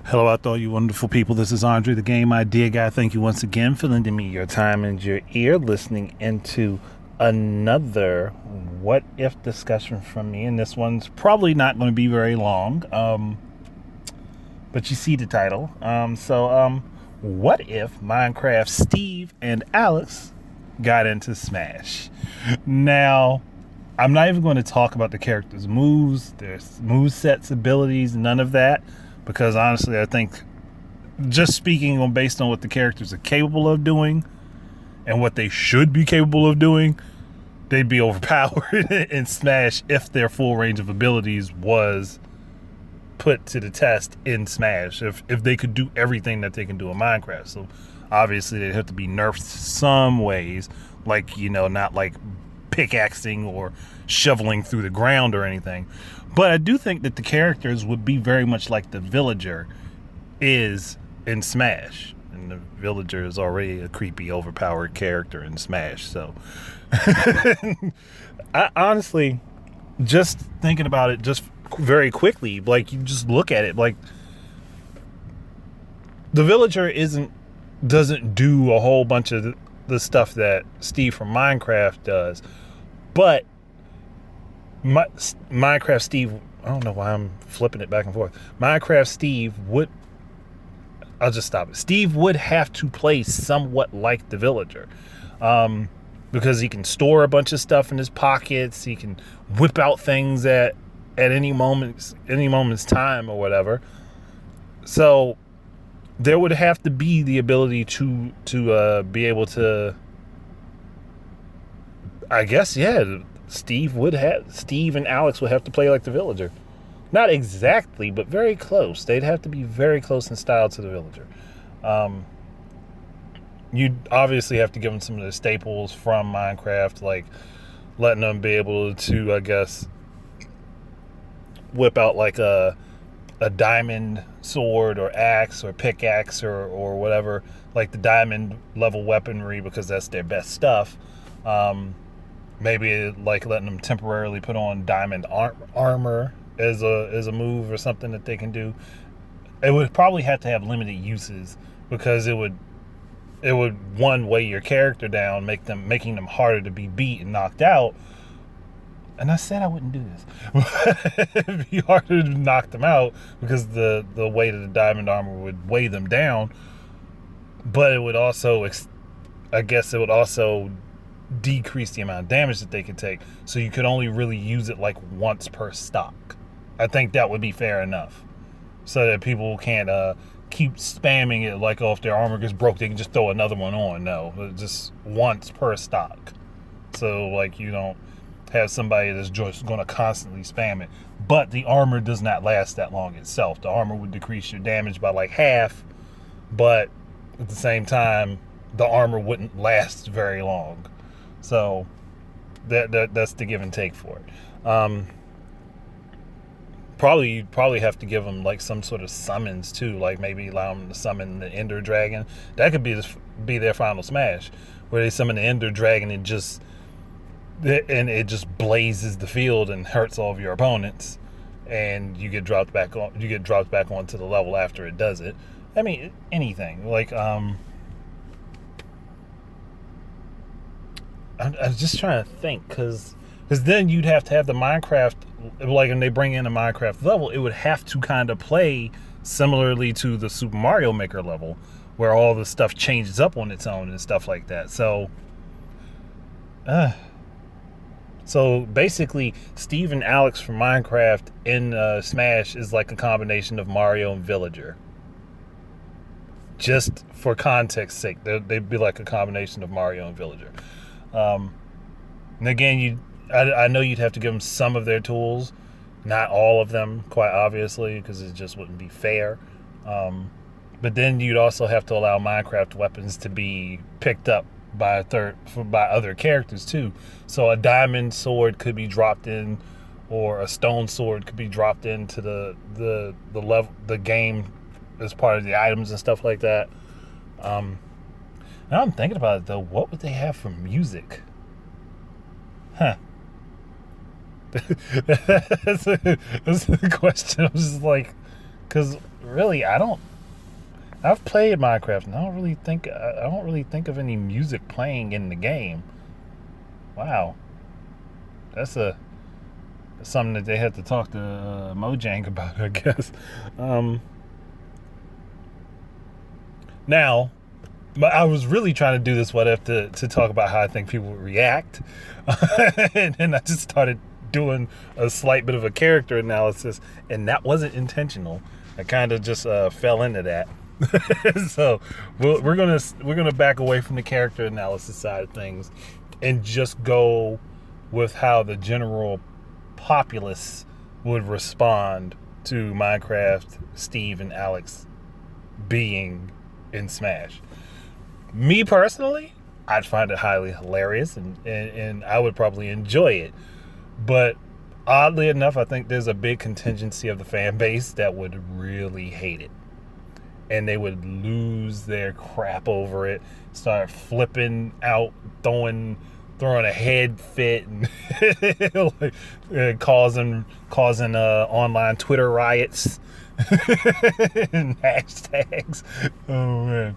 Hello out there, you wonderful people. This is Andre, the Game Idea Guy. Thank you once again for lending me your time and your ear, listening into another what if discussion from me. And this one's probably not going to be very long, but you see the title. What if Minecraft Steve and Alex got into Smash? Now, I'm not even going to talk about the characters' moves, their move sets, abilities, none of that. Because honestly, I think just speaking on based on what the characters are capable of doing and what they should be capable of doing, they'd be overpowered in Smash if their full range of abilities was put to the test in Smash. If they could do everything that they can do in Minecraft. So obviously they'd have to be nerfed some ways, like, not like pickaxing or shoveling through the ground or anything. But I do think that the characters would be very much like the villager is in Smash. And the villager is already a creepy, overpowered character in Smash. So, I honestly, just thinking about it just very quickly, like, you just look at it, like, the villager doesn't do a whole bunch of the stuff that Steve from Minecraft does. But Minecraft Steve, I don't know why I'm flipping it back and forth. Minecraft Steve I'll just stop it. Steve would have to play somewhat like the villager, because he can store a bunch of stuff in his pockets. He can whip out things at any moment's time or whatever. So there would have to be the ability to be able to, I guess, yeah. Steve and Alex would have to play like the villager. Not exactly, but very close. They'd have to be very close in style to the villager. You'd obviously have to give them some of the staples from Minecraft, like letting them be able to, I guess, whip out like a diamond sword or axe or pickaxe or whatever, like the diamond level weaponry, because that's their best stuff. Maybe like letting them temporarily put on diamond armor as a move or something that they can do. It would probably have to have limited uses, because it would one, weigh your character down, making them harder to be beat and knocked out. And I said I wouldn't do this. It'd be harder to knock them out because the weight of the diamond armor would weigh them down. But it would also, decrease the amount of damage that they could take, so you could only really use it like once per stock. I think that would be fair enough, so that people can't keep spamming it like, oh, if their armor gets broke they can just throw another one on. No, just once per stock, so like you don't have somebody that's just going to constantly spam it. But the armor does not last that long itself. The armor would decrease your damage by like half, but at the same time the armor wouldn't last very long. So that's the give and take for it. You'd probably have to give them like some sort of summons too, like maybe allow them to summon the Ender Dragon. That could be their final Smash, where they summon the Ender Dragon and it just blazes the field and hurts all of your opponents, and you get dropped back onto the level after it does it. I mean, anything like I'm just trying to think, because then you'd have to have the Minecraft, like when they bring in a Minecraft level, it would have to kind of play similarly to the Super Mario Maker level, where all the stuff changes up on its own and stuff like that. So basically, Steve and Alex from Minecraft in Smash is like a combination of Mario and Villager. Just for context's sake, they'd be like a combination of Mario and Villager. And again, I know you'd have to give them some of their tools, not all of them, quite obviously, because it just wouldn't be fair. But then you'd also have to allow Minecraft weapons to be picked up by other characters too. So a diamond sword could be dropped in, or a stone sword could be dropped into the level, the game, as part of the items and stuff like that. Now I'm thinking about it though, what would they have for music? That's a question. I was just like, because really, I've played Minecraft, and I don't really think of any music playing in the game. Wow, that's something that they had to talk to Mojang about, I guess. Now, I was really trying to do this what if to talk about how I think people would react, and then I just started doing a slight bit of a character analysis, and that wasn't intentional. I kind of just fell into that. So we're gonna back away from the character analysis side of things, and just go with how the general populace would respond to Minecraft, Steve, and Alex being in Smash. Me personally, I'd find it highly hilarious, and I would probably enjoy it. But oddly enough, I think there's a big contingency of the fan base that would really hate it. And they would lose their crap over it, start flipping out, throwing a head fit, and like, causing online Twitter riots and hashtags. Oh man.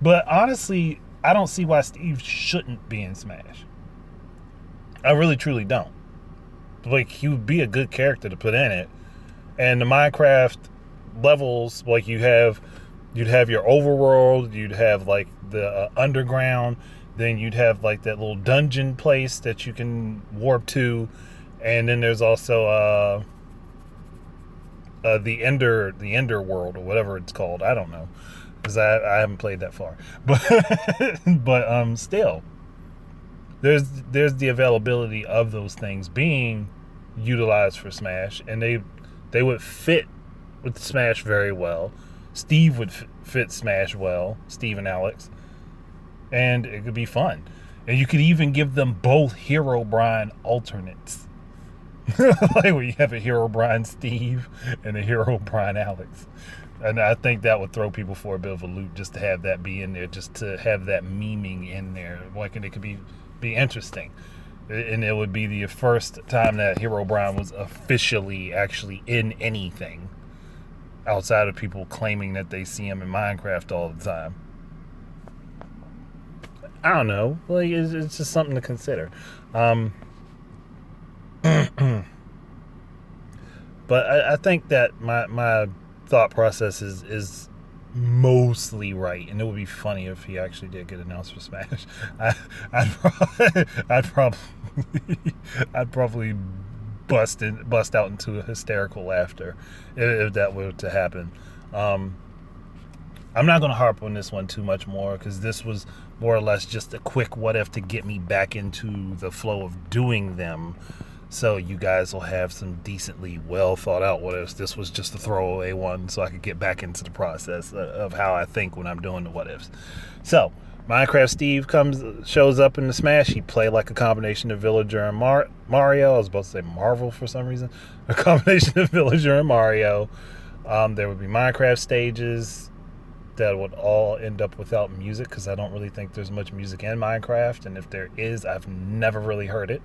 But honestly, I don't see why Steve shouldn't be in Smash. I really truly don't. Like, he would be a good character to put in it. And the Minecraft levels, like, you'd have your overworld, you'd have like the underground, then you'd have like that little dungeon place that you can warp to, and then there's also the Ender world, or whatever it's called. I don't know, because I haven't played that far, but still, there's the availability of those things being utilized for Smash, and they would fit with Smash very well. Steve would fit Smash well, Steve and Alex, and it could be fun. And you could even give them both Herobrine alternates. Like where you have a Herobrine Steve and a Herobrine Alex. And I think that would throw people for a bit of a loop, just to have that be in there, just to have that memeing in there. Like, and it could be interesting. And it would be the first time that Herobrine was officially actually in anything, outside of people claiming that they see him in Minecraft all the time. I don't know. Like, it's just something to consider. But I think that my thought process is mostly right, and it would be funny if he actually did get announced for Smash. I'd probably bust out into a hysterical laughter if that were to happen. I'm not going to harp on this one too much more, because this was more or less just a quick what if to get me back into the flow of doing them, so you guys will have some decently well thought out what ifs. This was just a throwaway one, so I could get back into the process of how I think when I'm doing the what ifs. So Minecraft Steve shows up in the Smash. He played like a combination of Villager and Mario. I was about to say Marvel for some reason. A combination of Villager and Mario. There would be Minecraft stages that would all end up without music, because I don't really think there's much music in Minecraft, and if there is, I've never really heard it.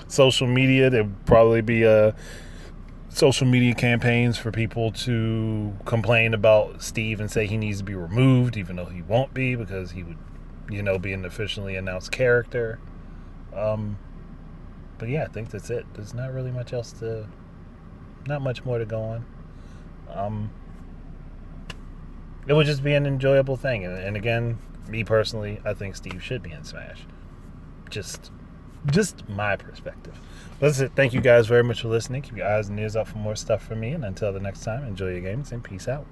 Social media, there would probably be social media campaigns for people to complain about Steve and say he needs to be removed, even though he won't be, because he would, be an officially announced character. But yeah, I think that's it. There's not really much else not much more to go on. It would just be an enjoyable thing, and again, me personally, I think Steve should be in Smash. Just my perspective. That's it. Thank you guys very much for listening. Keep your eyes and ears out for more stuff from me, and until the next time, enjoy your games and peace out.